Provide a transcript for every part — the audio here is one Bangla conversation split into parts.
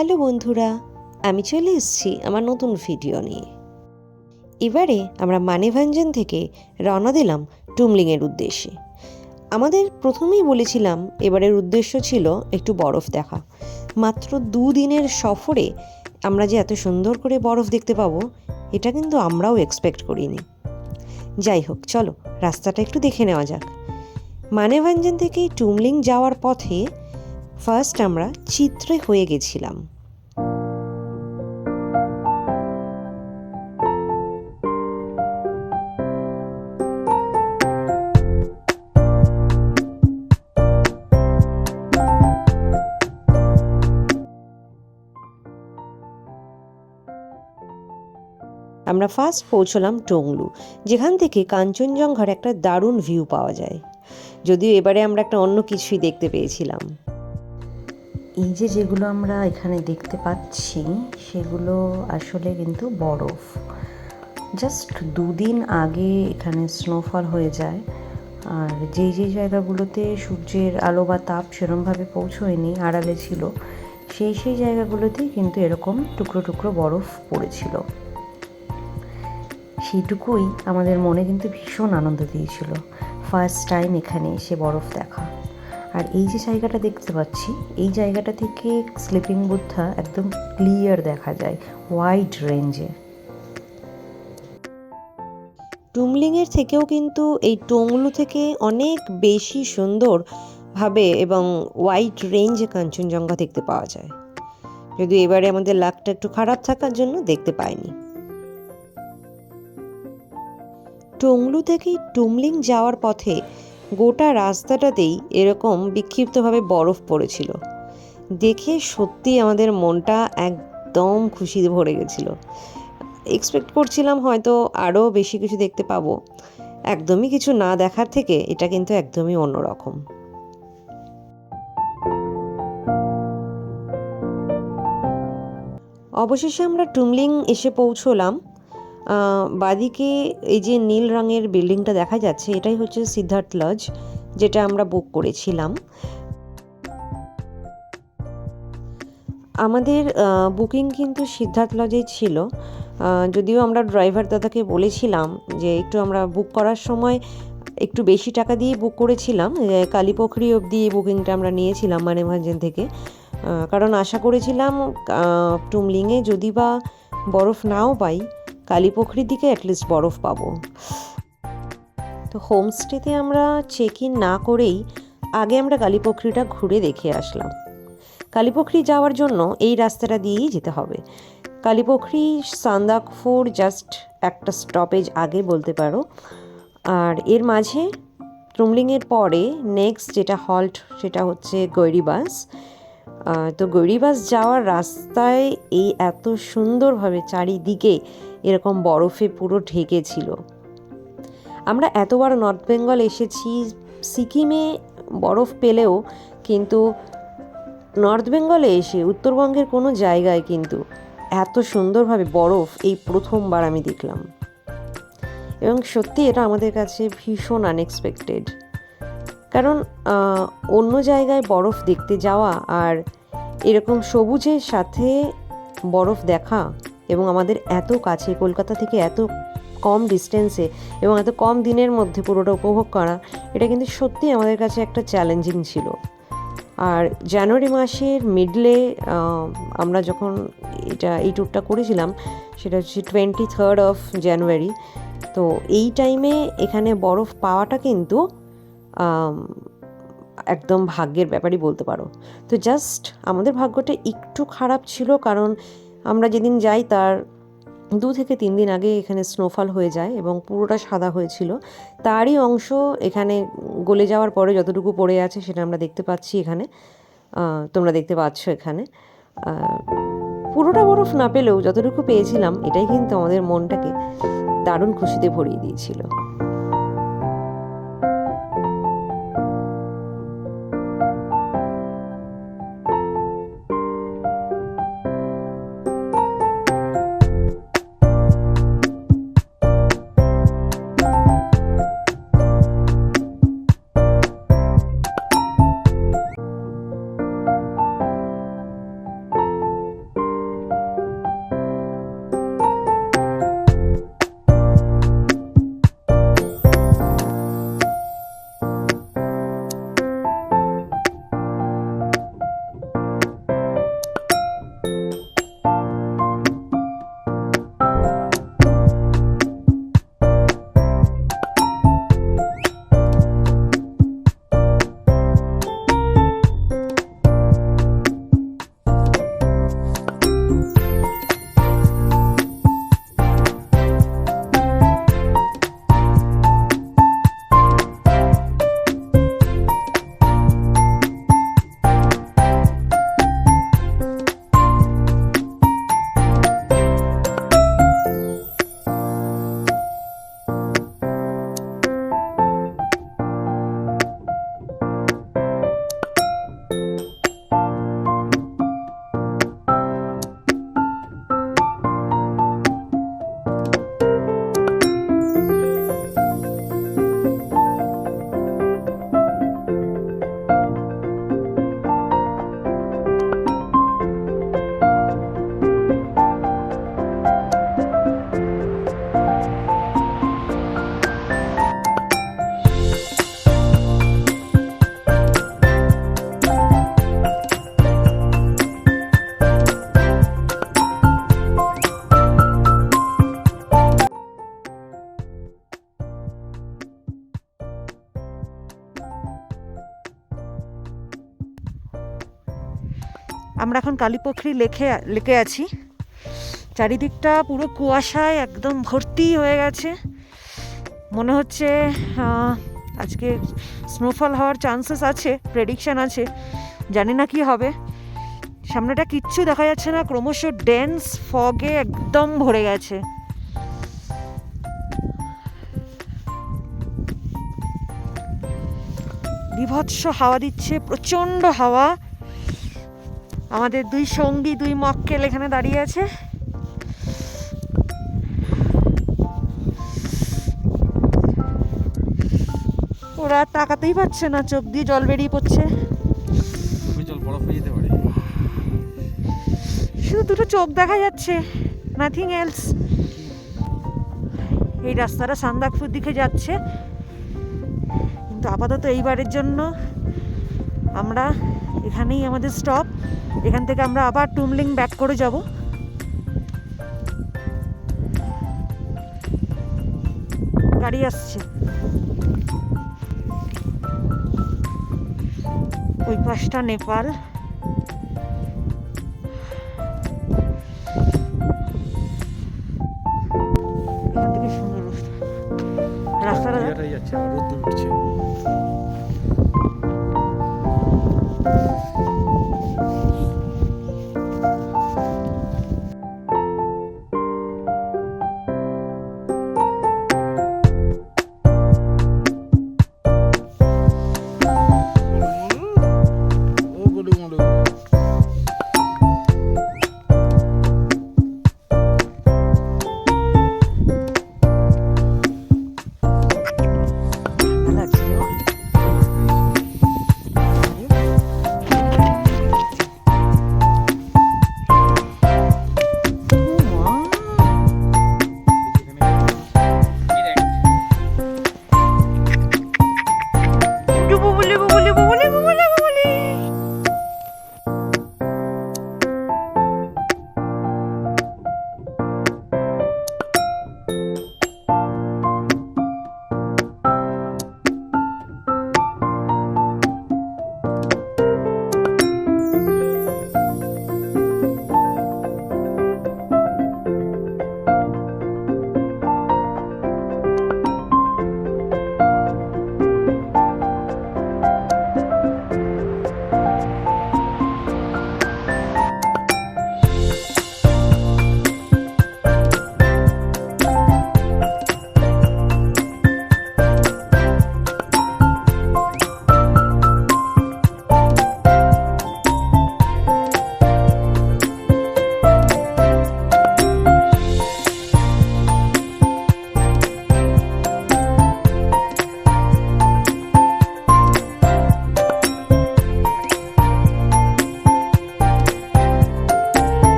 হ্যালো বন্ধুরা, আমি চলে এসেছি আমার নতুন ভিডিও নিয়ে। এবারে আমরা মানেভাঞ্জন থেকে রওনা দিলাম টুমলিংয়ের উদ্দেশ্যে। আমাদের প্রথমেই বলেছিলাম এবারের উদ্দেশ্য ছিল একটু বরফ দেখা। মাত্র 2 দিনের সফরে আমরা যে এত সুন্দর করে বরফ দেখতে পাবো এটা কিন্তু আমরাও এক্সপেক্ট করিনি। যাই হোক, চলো রাস্তাটা একটু দেখে নেওয়া যাক। মানেভাঞ্জন থেকে টুমলিং যাওয়ার পথে ফার্স্ট আমরা চিত্রে হয়ে গেছিলাম। আমরা ফার্স্ট পৌঁছলাম টংলু, যেখান থেকে কাঞ্চনজঙ্ঘার একটা দারুণ ভিউ পাওয়া যায়। যদিও এবারে আমরা একটা অন্য কিছুই দেখতে পেয়েছিলাম। এই যেগুলো আমরা এখানে দেখতে পাচ্ছি সেগুলো আসলে কিন্তু বরফ। জাস্ট 2 দিন আগে এখানে স্নোফল হয়ে যায়, আর যেই জায়গাগুলোতে সূর্যের আলো বা তাপ সেরমভাবে পৌঁছয়নি, আড়ালে ছিল, সেই জায়গাগুলোতেই কিন্তু এরকম টুকরো টুকরো বরফ পড়েছিল। সেইটুকুই আমাদের মনে কিন্তু ভীষণ আনন্দ দিয়েছিল, ফার্স্ট টাইম এখানে এসে বরফ দেখা। আর এই যে জায়গাটা দেখতে পাচ্ছি, এই জায়গাটা থেকে স্লিপিং বুদ্ধা একদম ক্লিয়ার দেখা যায় ওয়াইড রেঞ্জে। টুমলিংয়ের থেকেও কিন্তু এই টংলু থেকে অনেক বেশি সুন্দরভাবে এবং ওয়াইড রেঞ্জে কাঞ্চনজঙ্ঘা দেখতে পাওয়া যায়। যদিও এবারে আমাদের লাকটা একটু খারাপ থাকার জন্য দেখতে পাইনি। টংলু থেকে টুমলিং যাওয়ার পথে গোটা রাস্তাটাতেই এরকম বিক্ষিপ্তভাবে বরফ পড়েছিল। দেখে সত্যি আমাদের মনটা একদম খুশিতে ভরে গেছিল। এক্সপেক্ট করছিলাম হয়তো আরও বেশি কিছু দেখতে পাবো। একদমই কিছু না দেখার থেকে এটা কিন্তু একদমই অন্যরকম। অবশেষে আমরা টুমলিং এসে পৌঁছলাম। বাদিকে এই যে নীল রঙের বিল্ডিংটা দেখা যাচ্ছে, এটাই হচ্ছে সিদ্ধার্থ লজ, যেটা আমরা বুক করেছিলাম। আমাদের বুকিং কিন্তু সিদ্ধার্থ লজেই ছিল। যদিও আমরা ড্রাইভার দাদাকে বলেছিলাম যে একটু আমরা বুক করার সময় একটু বেশি টাকা দিয়ে বুক করেছিলাম, কালীপোখরি অবধি বুকিংটা আমরা নিয়েছিলাম মানেভাঞ্জন থেকে। কারণ আশা করেছিলাম টুমলিংয়ে যদি বা বরফ নাও পাই, কালীপোখরির দিকে অ্যাটলিস্ট বরফ পাবো। তো হোমস্টেতে আমরা চেক ইন না করেই আগে আমরা কালীপোখরিটা ঘুরে দেখে আসলাম। কালীপোখরি যাওয়ার জন্য এই রাস্তাটা দিয়েই যেতে হবে। কালীপোখরি সান্দাকফুর জাস্ট একটা স্টপেজ আগে বলতে পারো। আর এর মাঝে টুমলিংয়ের পরে নেক্সট যেটা হল্ট সেটা হচ্ছে গৈরিবাস। তো গৈরিবাস যাওয়ার রাস্তায় এই এত সুন্দরভাবে চারিদিকে এরকম বরফে পুরো ঢেকেছিল। আমরা এতবার নর্থ বেঙ্গল এসেছি, সিকিমে বরফ পেলেও কিন্তু নর্থ বেঙ্গলে এসে উত্তরবঙ্গের কোনো জায়গায় কিন্তু এত সুন্দরভাবে বরফ এই প্রথমবার আমি দেখলাম। এবং সত্যি এটা আমাদের কাছে ভীষণ আনএক্সপেক্টেড। কারণ অন্য জায়গায় বরফ দেখতে যাওয়া আর এরকম সবুজের সাথে বরফ দেখা, এবং আমাদের এত কাছে, কলকাতা থেকে এত কম ডিস্টেন্সে এবং এত কম দিনের মধ্যে পুরোটা উপভোগ করা, এটা কিন্তু সত্যি আমাদের কাছে একটা চ্যালেঞ্জিং ছিল। আর জানুয়ারি মাসের মিডলে আমরা যখন এই ট্যুরটা করেছিলাম, সেটা হচ্ছে 23rd of January। তো এই টাইমে এখানে বরফ পাওয়াটা কিন্তু একদম ভাগ্যের ব্যাপারই বলতে পারো। তো জাস্ট আমাদের ভাগ্যটা একটু খারাপ ছিল, কারণ আমরা যেদিন যাই তার 2 থেকে 3 দিন আগে এখানে স্নোফল হয়ে যায় এবং পুরোটা সাদা হয়েছিল। তারই অংশ এখানে গলে যাওয়ার পরে যতটুকু পড়ে আছে সেটা আমরা দেখতে পাচ্ছি এখানে, তোমরা দেখতে পাচ্ছ এখানে। পুরোটা বরফ না পেলেও যতটুকু পেয়েছিলাম এটাই কিন্তু আমাদের মনটাকে দারুণ খুশিতে ভরিয়ে দিয়েছিল। আমরা এখন কালীপোখরি লেকে আছি। চারিদিকটা পুরো কুয়াশায় একদম ভর্তি হয়ে গেছে। মনে হচ্ছে আজকে স্নোফল হওয়ার চান্সেস আছে, প্রেডিকশান আছে, জানি না কি হবে। সামনেটা কিচ্ছু দেখা যাচ্ছে না, ক্রমশ ডেন্স ফগে একদম ভরে গেছে। বিভৎস হাওয়া দিচ্ছে, প্রচণ্ড হাওয়া। আমাদের দুই সঙ্গী, দুই মক্কেল এখানে দাঁড়িয়ে আছে। ওরা তাকাতেই পারছে না, চোখ দিয়ে জল বেরিয়ে পড়ছে। শুধু দুটো চোখ দেখা যাচ্ছে, নাথিং এলস। এই রাস্তাটা সান্দাকপুর দিকে যাচ্ছে, কিন্তু আপাতত এইবারের জন্য আমরা এখানেই আমাদের স্টপ। এখান থেকে আমরা আবার টুমলিং ব্যাক করে যাব। গাড়ি আসছে, ওই পাশটা নেপাল। এখান থেকে সুন্দর রাস্তাটা যাচ্ছে, রোদ উঠছে।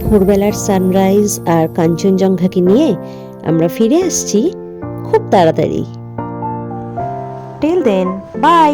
ভোরবেলার সানরাইজ আর কাঞ্চনজঙ্ঘাকে নিয়ে আমরা ফিরে আসছি খুব তাড়াতাড়ি। Till then, by.